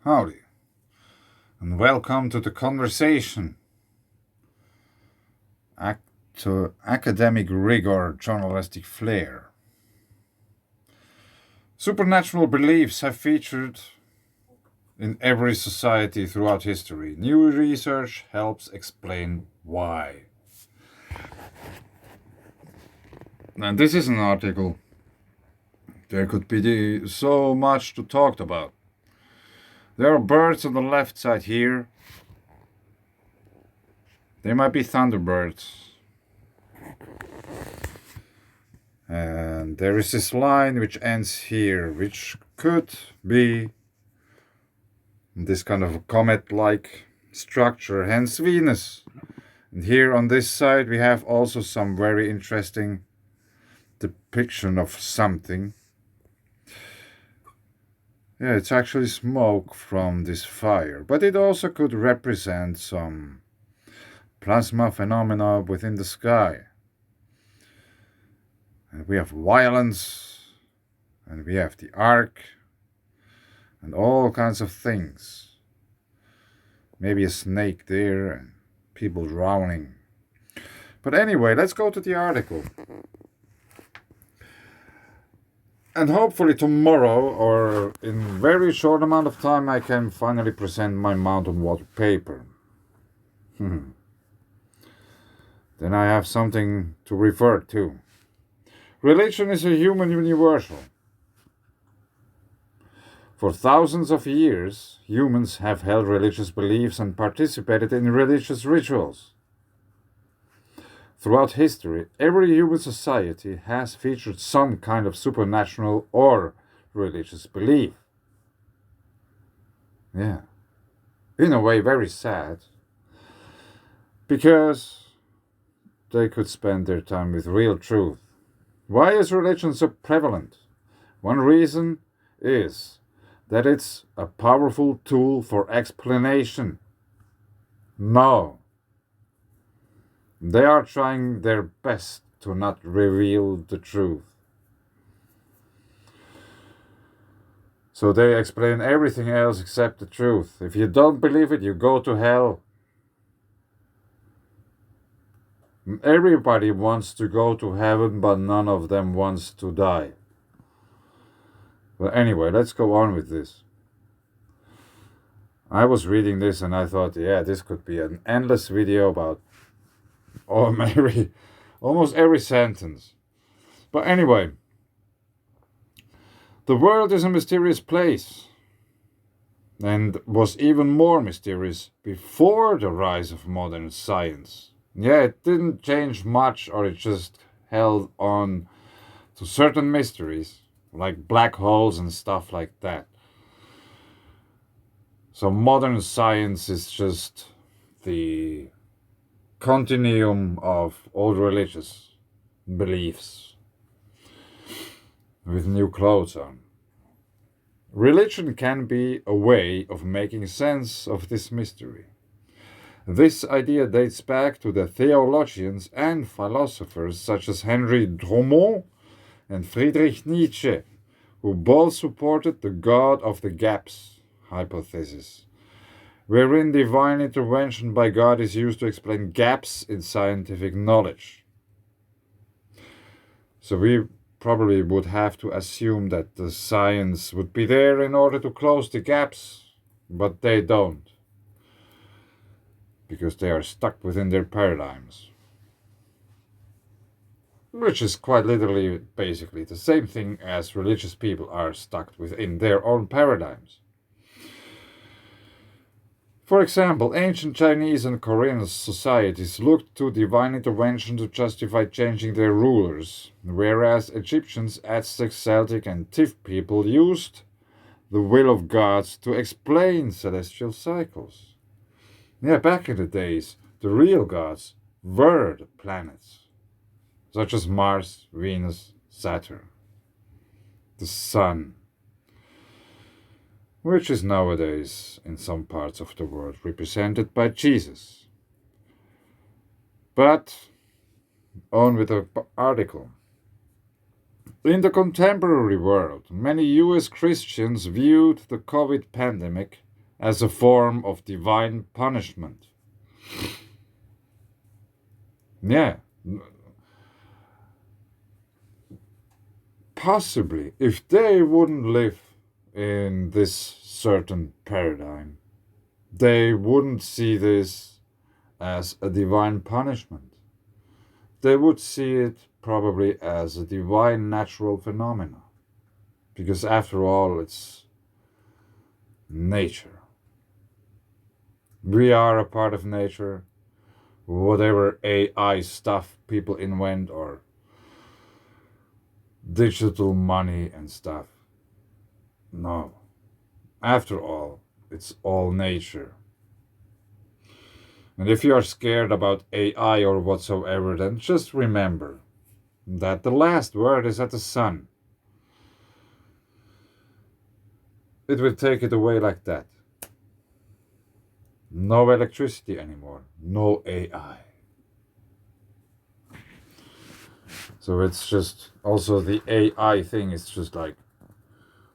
Howdy, and welcome to the conversation. To academic rigor, journalistic flair. Supernatural beliefs have featured in every society throughout history. New research helps explain why. And this is an article. There could be so much to talk about. There are birds on the left side here. They might be thunderbirds. And there is this line which ends here, which could be this kind of a comet-like structure, hence Venus. And here on this side we have also some very interesting depiction of something. Yeah, it's actually smoke from this fire, but it also could represent some plasma phenomena within the sky. And we have violence, and we have the ark, and all kinds of things. Maybe a snake there, and people drowning. But anyway, let's go to the article. And hopefully tomorrow, or in a very short amount of time, I can finally present my mountain water paper. Then I have something to refer to. Religion is a human universal. For thousands of years, humans have held religious beliefs and participated in religious rituals. Throughout history, every human society has featured some kind of supernatural or religious belief. Yeah. In a way, very sad. Because they could spend their time with real truth. Why is religion so prevalent? One reason is that it's a powerful tool for explanation. No. They are trying their best to not reveal the truth. So they explain everything else except the truth. If you don't believe it, you go to hell. Everybody wants to go to heaven, but none of them wants to die. But anyway, let's go on with this. I was reading this and I thought, yeah, this could be an endless video about almost every sentence. But anyway, the world is a mysterious place and was even more mysterious before the rise of modern science. Yeah, it didn't change much, or it just held on to certain mysteries, like black holes and stuff like that. So modern science is just the continuum of old religious beliefs with new clothes on. Religion can be a way of making sense of this mystery. This idea dates back to the theologians and philosophers such as Henry Drummond and Friedrich Nietzsche, who both supported the God of the Gaps hypothesis, wherein divine intervention by God is used to explain gaps in scientific knowledge. So we probably would have to assume that the science would be there in order to close the gaps, but they don't, because they are stuck within their paradigms. Which is quite literally basically the same thing as religious people are stuck within their own paradigms. For example, ancient Chinese and Korean societies looked to divine intervention to justify changing their rulers, whereas Egyptians, Aztecs, Celtic, and Tiv people used the will of gods to explain celestial cycles. Yeah, back in the days, the real gods were the planets, such as Mars, Venus, Saturn, the Sun, which is nowadays in some parts of the world represented by Jesus. But on with the article. In the contemporary world, many US Christians viewed the COVID pandemic as a form of divine punishment. Yeah, possibly, if they wouldn't live in this certain paradigm, they wouldn't see this as a divine punishment. They would see it probably as a divine natural phenomena. Because after all, it's nature. We are a part of nature. Whatever AI stuff people invent or digital money and stuff. No. After all, it's all nature. And if you are scared about AI or whatsoever, then just remember that the last word is at the sun. It will take it away like that. No electricity anymore. No AI. So it's just also the AI thing is just like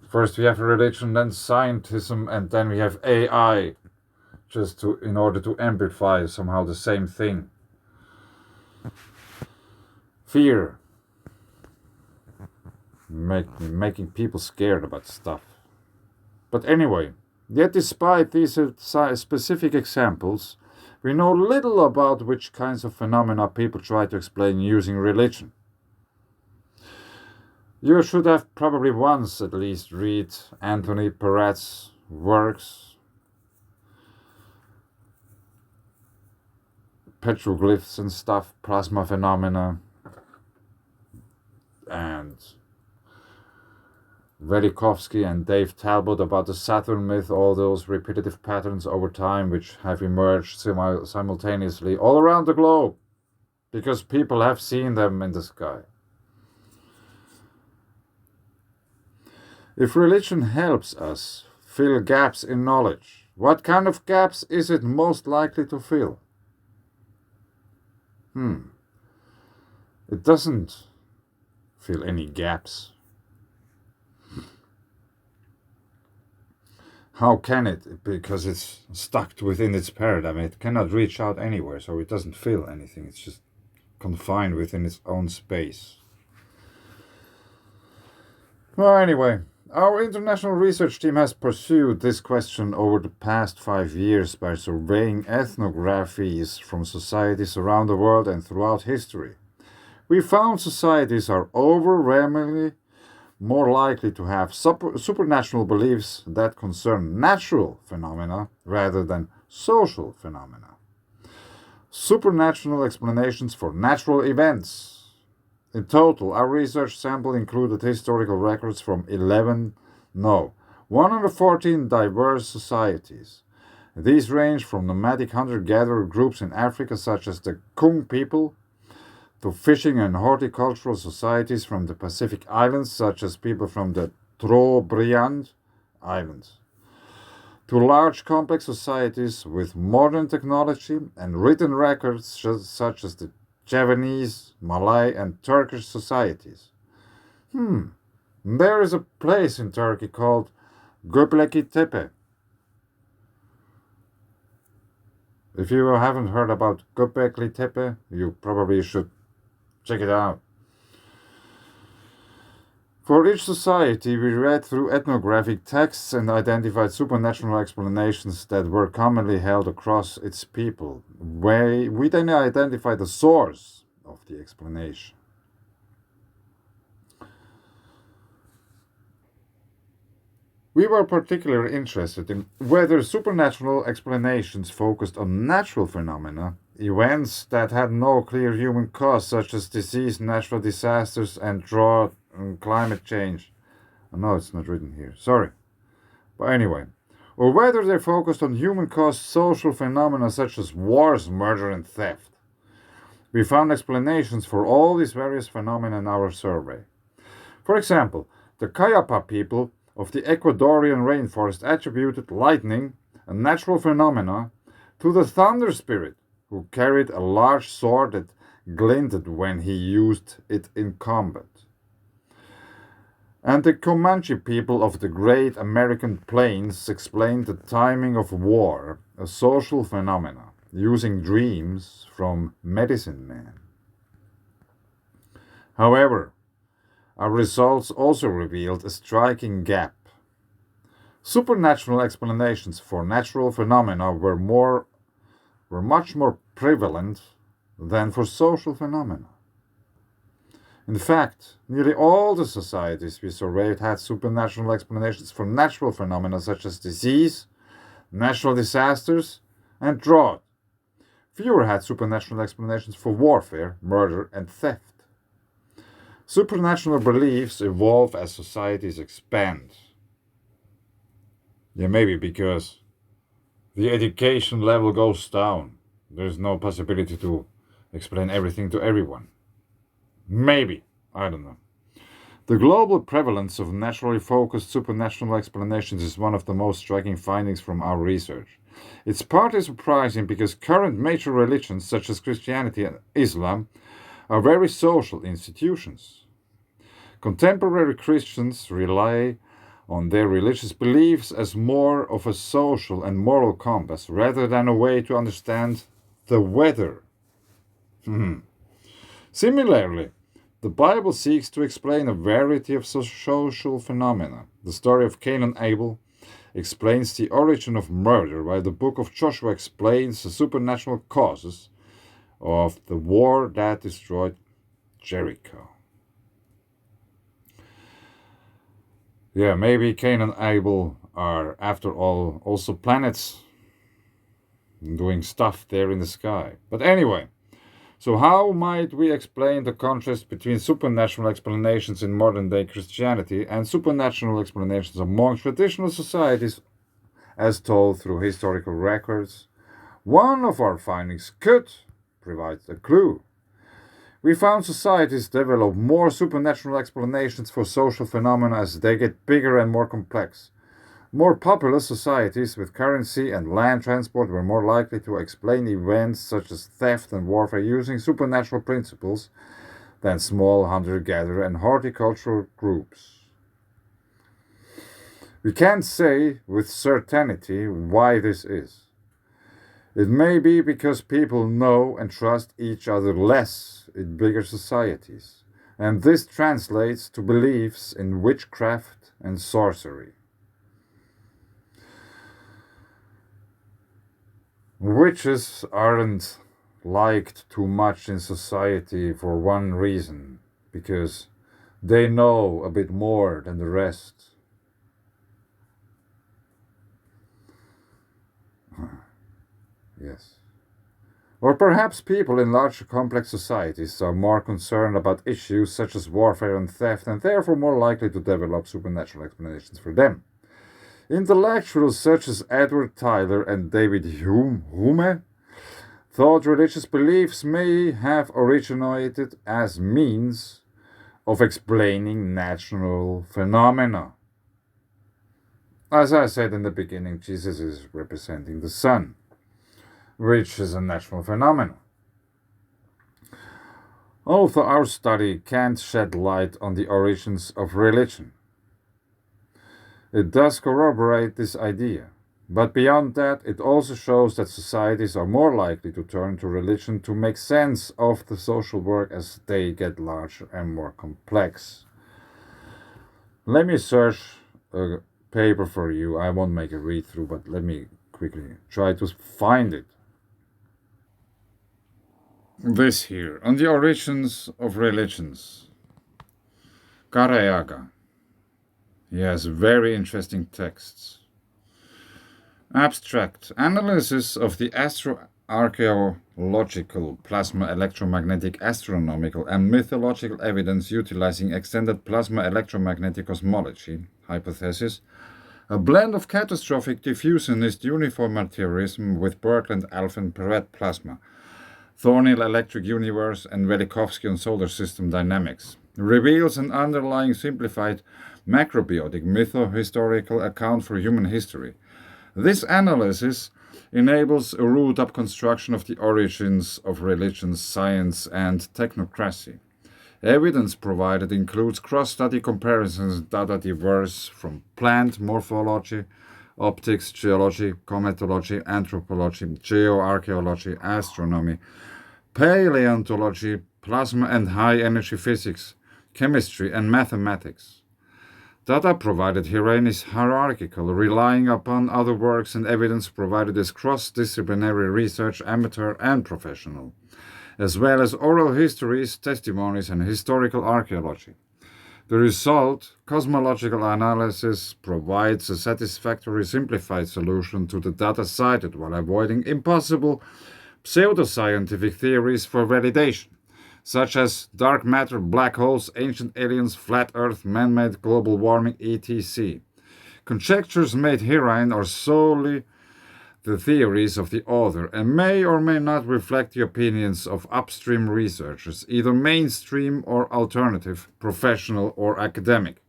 first we have religion, then scientism, and then we have AI, just to in order to amplify somehow the same thing. Fear, making people scared about stuff. But anyway, yet despite these specific examples, we know little about which kinds of phenomena people try to explain using religion. You should have probably once at least read Anthony Perret's works, petroglyphs and stuff, plasma phenomena, and Velikovsky and Dave Talbot about the Saturn myth, all those repetitive patterns over time which have emerged simultaneously all around the globe, because people have seen them in the sky. If religion helps us fill gaps in knowledge, what kind of gaps is it most likely to fill? It doesn't fill any gaps. How can it? Because it's stuck within its paradigm. It cannot reach out anywhere, so it doesn't fill anything. It's just confined within its own space. Well, anyway, our international research team has pursued this question over the past 5 years by surveying ethnographies from societies around the world and throughout history. We found societies are overwhelmingly more likely to have supernatural beliefs that concern natural phenomena rather than social phenomena. Supernatural explanations for natural events. In total, our research sample included historical records from 114 diverse societies. These range from nomadic hunter-gatherer groups in Africa such as the Kung people, to fishing and horticultural societies from the Pacific Islands such as people from the Trobriand Islands, to large complex societies with modern technology and written records such as the Javanese, Malay, and Turkish societies. There is a place in Turkey called Göbekli Tepe. If you haven't heard about Göbekli Tepe, you probably should check it out. For each society, we read through ethnographic texts and identified supernatural explanations that were commonly held across its people. We then identified the source of the explanation. We were particularly interested in whether supernatural explanations focused on natural phenomena, events that had no clear human cause, such as disease, natural disasters, and drought and climate change. No, it's not written here. Sorry. But anyway, or whether they focused on human-caused social phenomena such as wars, murder, and theft. We found explanations for all these various phenomena in our survey. For example, the Kayapa people of the Ecuadorian rainforest attributed lightning, a natural phenomena, to the thunder spirit, who carried a large sword that glinted when he used it in combat. And the Comanche people of the Great American Plains explained the timing of war, a social phenomena, using dreams from medicine men. However, our results also revealed a striking gap. Supernatural explanations for natural phenomena were much more prevalent than for social phenomena. In fact, nearly all the societies we surveyed had supernatural explanations for natural phenomena such as disease, natural disasters, and drought. Fewer had supernatural explanations for warfare, murder, and theft. Supernatural beliefs evolve as societies expand. Yeah, maybe because the education level goes down. There's no possibility to explain everything to everyone. Maybe. I don't know. The global prevalence of naturally focused supernatural explanations is one of the most striking findings from our research. It's partly surprising because current major religions such as Christianity and Islam are very social institutions. Contemporary Christians rely on their religious beliefs as more of a social and moral compass rather than a way to understand the weather. Similarly, the Bible seeks to explain a variety of social phenomena. The story of Cain and Abel explains the origin of murder, while the book of Joshua explains the supernatural causes of the war that destroyed Jericho. Yeah, maybe Cain and Abel are, after all, also planets doing stuff there in the sky. But anyway, so how might we explain the contrast between supernatural explanations in modern-day Christianity and supernatural explanations among traditional societies as told through historical records? One of our findings could provide a clue. We found societies develop more supernatural explanations for social phenomena as they get bigger and more complex. More populous societies with currency and land transport were more likely to explain events such as theft and warfare using supernatural principles than small hunter-gatherer and horticultural groups. We can't say with certainty why this is. It may be because people know and trust each other less in bigger societies, and this translates to beliefs in witchcraft and sorcery. Witches aren't liked too much in society for one reason, because they know a bit more than the rest. Yes. Or perhaps people in large complex societies are more concerned about issues such as warfare and theft and therefore more likely to develop supernatural explanations for them. Intellectuals such as Edward Tyler and David Hume thought religious beliefs may have originated as means of explaining natural phenomena. As I said in the beginning, Jesus is representing the sun, which is a natural phenomenon. Although our study can't shed light on the origins of religion, it does corroborate this idea. But beyond that, it also shows that societies are more likely to turn to religion to make sense of the social work as they get larger and more complex. Let me search a paper for you. I won't make a read through, but let me quickly try to find it. This here, on the origins of religions. Careaga. He has very interesting texts. Abstract analysis of the astroarchaeological, plasma electromagnetic, astronomical, and mythological evidence utilizing extended plasma electromagnetic cosmology hypothesis, a blend of catastrophic diffusionist uniform materialism with Birkeland Alphen Perret plasma, Thornhill electric universe, and Velikovsky and solar system dynamics, reveals an underlying simplified macrobiotic mytho-historical account for human history. This analysis enables a ruled-up construction of the origins of religion, science, and technocracy. Evidence provided includes cross-study comparisons data diverse from plant morphology, optics, geology, cometology, anthropology, geoarchaeology, astronomy, paleontology, plasma and high-energy physics, chemistry, and mathematics. Data provided herein is hierarchical, relying upon other works, and evidence provided is cross-disciplinary research, amateur and professional, as well as oral histories, testimonies, and historical archaeology. The result, cosmological analysis, provides a satisfactory simplified solution to the data cited while avoiding impossible pseudoscientific theories for validation, such as dark matter, black holes, ancient aliens, flat earth, man-made global warming, etc. Conjectures made herein are solely the theories of the author and may or may not reflect the opinions of upstream researchers, either mainstream or alternative, professional or academic.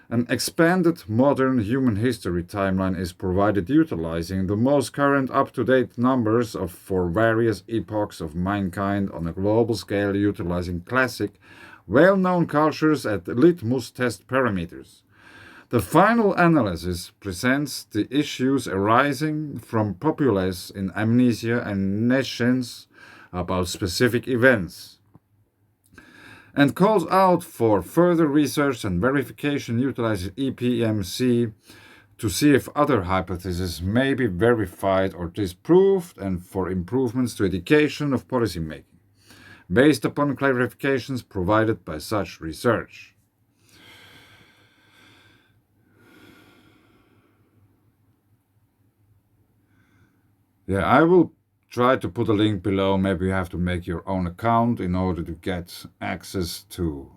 An expanded modern human history timeline is provided utilizing the most current up-to-date numbers for various epochs of mankind on a global scale, utilizing classic, well-known cultures at litmus test parameters. The final analysis presents the issues arising from populace in amnesia and nescience about specific events, and calls out for further research and verification utilizing EPMC to see if other hypotheses may be verified or disproved, and for improvements to education of policymaking, based upon clarifications provided by such research. Yeah, I will try to put a link below. Maybe you have to make your own account in order to get access to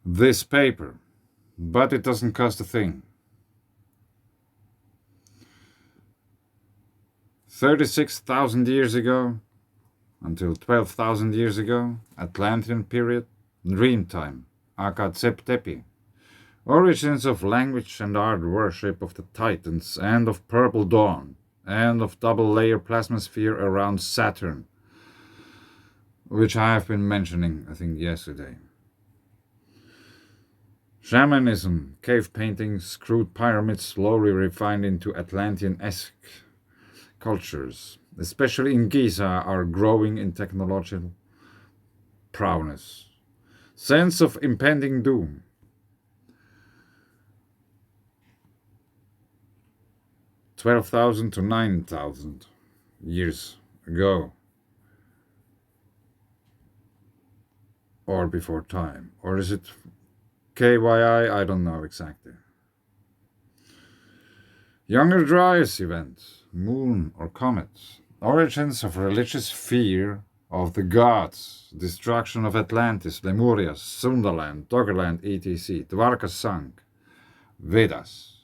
this paper, but it doesn't cost a thing. 36,000 years ago until 12,000 years ago, Atlantean period, Dreamtime, Akatsept Tepi, origins of language and art, worship of the Titans and of Purple Dawn, and of double-layer plasmasphere around Saturn, which I have been mentioning, I think, yesterday. Shamanism, cave paintings, crude pyramids slowly refined into Atlantean-esque cultures, especially in Giza, are growing in technological prowess. Sense of impending doom. 12,000 to 9,000 years ago, or before time, or is it KYI? I don't know exactly. Younger Dryas event, moon or comet, origins of religious fear of the gods, destruction of Atlantis, Lemuria, Sundaland, Doggerland, etc., Dwarka sunk, Vedas.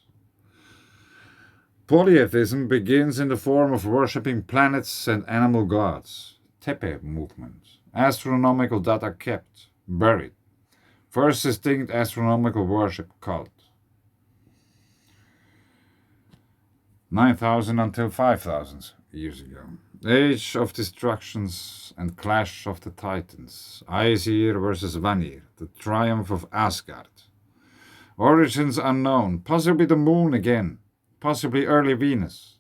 Polytheism begins in the form of worshipping planets and animal gods. Tepe movement. Astronomical data kept, buried. First distinct astronomical worship cult. 9,000 until 5,000 years ago. Age of destructions and clash of the titans. Aesir versus Vanir. The triumph of Asgard. Origins unknown. Possibly the moon again. Possibly early Venus,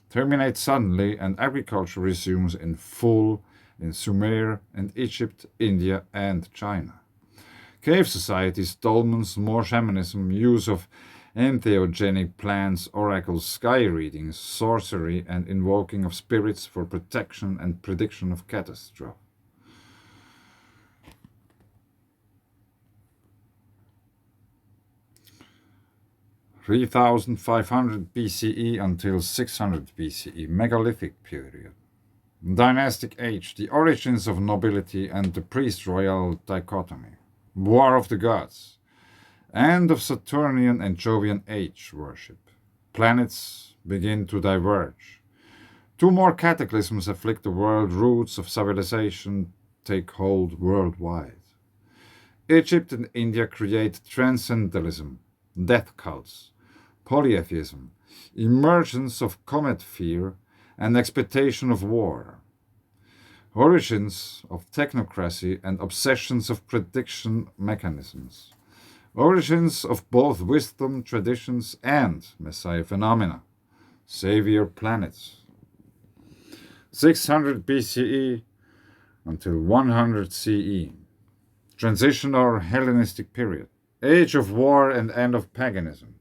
terminates suddenly and agriculture resumes in full in Sumer and Egypt, India and China. Cave societies, dolmens, more shamanism, use of entheogenic plants, oracles, sky readings, sorcery and invoking of spirits for protection and prediction of catastrophe. 3,500 BCE until 600 BCE, megalithic period. Dynastic age, the origins of nobility and the priest-royal dichotomy. War of the gods. End of Saturnian and Jovian age worship. Planets begin to diverge. Two more cataclysms afflict the world, roots of civilization take hold worldwide. Egypt and India create transcendentalism, death cults, polytheism, emergence of comet fear, and expectation of war. origins of technocracy and obsessions of prediction mechanisms, origins of both wisdom traditions and messiah phenomena, savior planets. 600 BCE until 100 CE, transition or Hellenistic period, age of war and end of paganism.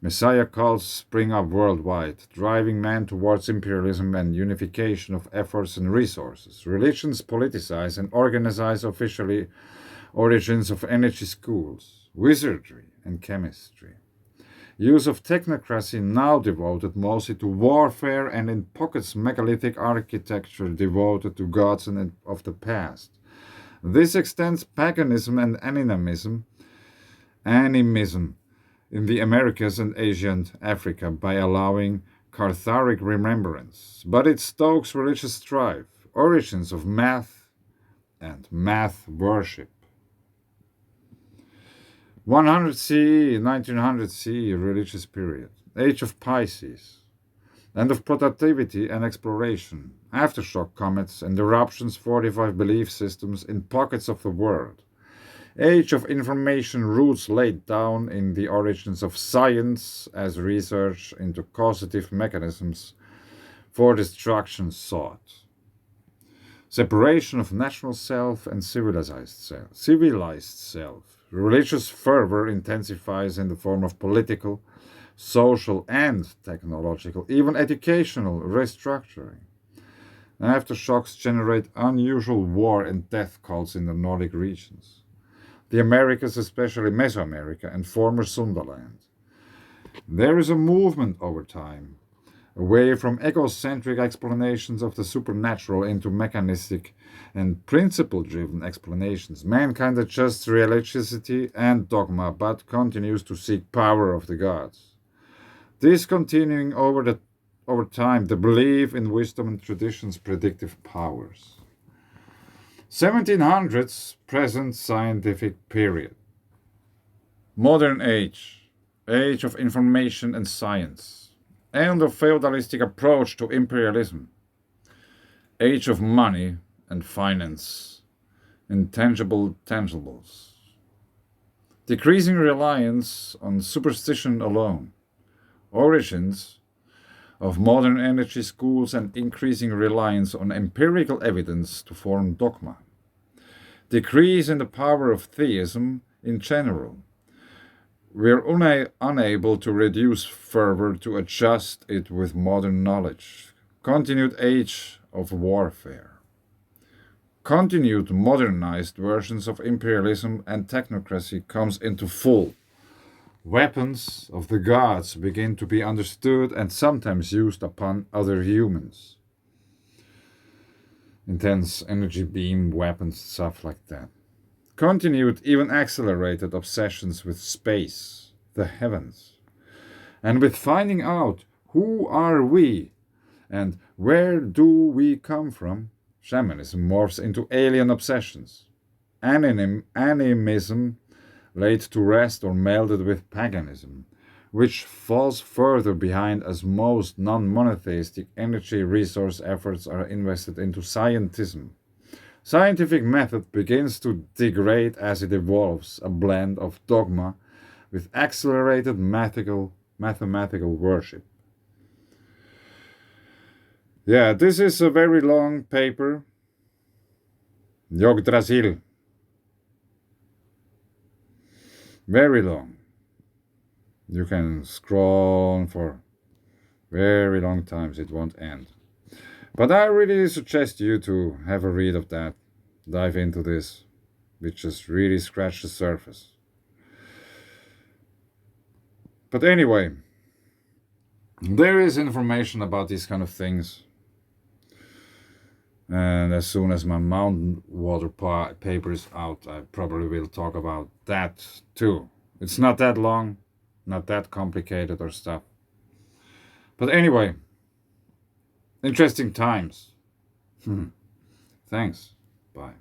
Messiah cults spring up worldwide, driving man towards imperialism and unification of efforts and resources. Religions politicize and organize officially, origins of energy schools, wizardry and chemistry. Use of technocracy now devoted mostly to warfare and in pockets megalithic architecture devoted to gods and of the past. This extends paganism and animism in the Americas and Asia and Africa by allowing Cartharic remembrance, but it stokes religious strife, origins of math and math worship. 100 CE, 1900 CE, religious period, age of Pisces, end of productivity and exploration, aftershock comets and eruptions, 45 belief systems in pockets of the world. Age of information, roots laid down in the origins of science as research into causative mechanisms for destruction sought. Separation of natural self and civilized self. Religious fervor intensifies in the form of political, social, and technological, even educational restructuring. Aftershocks generate unusual war and death cults in the Nordic regions, the Americas, especially Mesoamerica and former Sundaland. There is a movement over time, away from egocentric explanations of the supernatural into mechanistic and principle-driven explanations. Mankind adjusts religiosity and dogma, but continues to seek power of the gods. Discontinuing over time the belief in wisdom and tradition's predictive powers. 1700s, present scientific period. Modern age, age of information and science, end of feudalistic approach to imperialism, age of money and finance, intangible tangibles, decreasing reliance on superstition alone, origins of modern energy schools and increasing reliance on empirical evidence to form dogma, decrease in the power of theism in general. We are unable to reduce fervor to adjust it with modern knowledge. Continued age of warfare. Continued modernized versions of imperialism and technocracy comes into full. Weapons of the gods begin to be understood and sometimes used upon other humans. Intense energy beam weapons, stuff like that. Continued, even accelerated obsessions with space, the heavens, and with finding out who are we and where do we come from. Shamanism morphs into alien obsessions. Animism laid to rest or melded with paganism, which falls further behind as most non-monotheistic energy resource efforts are invested into scientism. Scientific method begins to degrade as it evolves, a blend of dogma with accelerated mathematical worship. Yeah, this is a very long paper. Yggdrasil. Very long. You can scroll on for very long times, it won't end. But I really suggest you to have a read of that, dive into this, which just really scratch the surface. But anyway, there is information about these kind of things. And as soon as my mountain water paper is out, I probably will talk about that too. It's not that long, not that complicated or stuff. But anyway, interesting times. Thanks. Bye.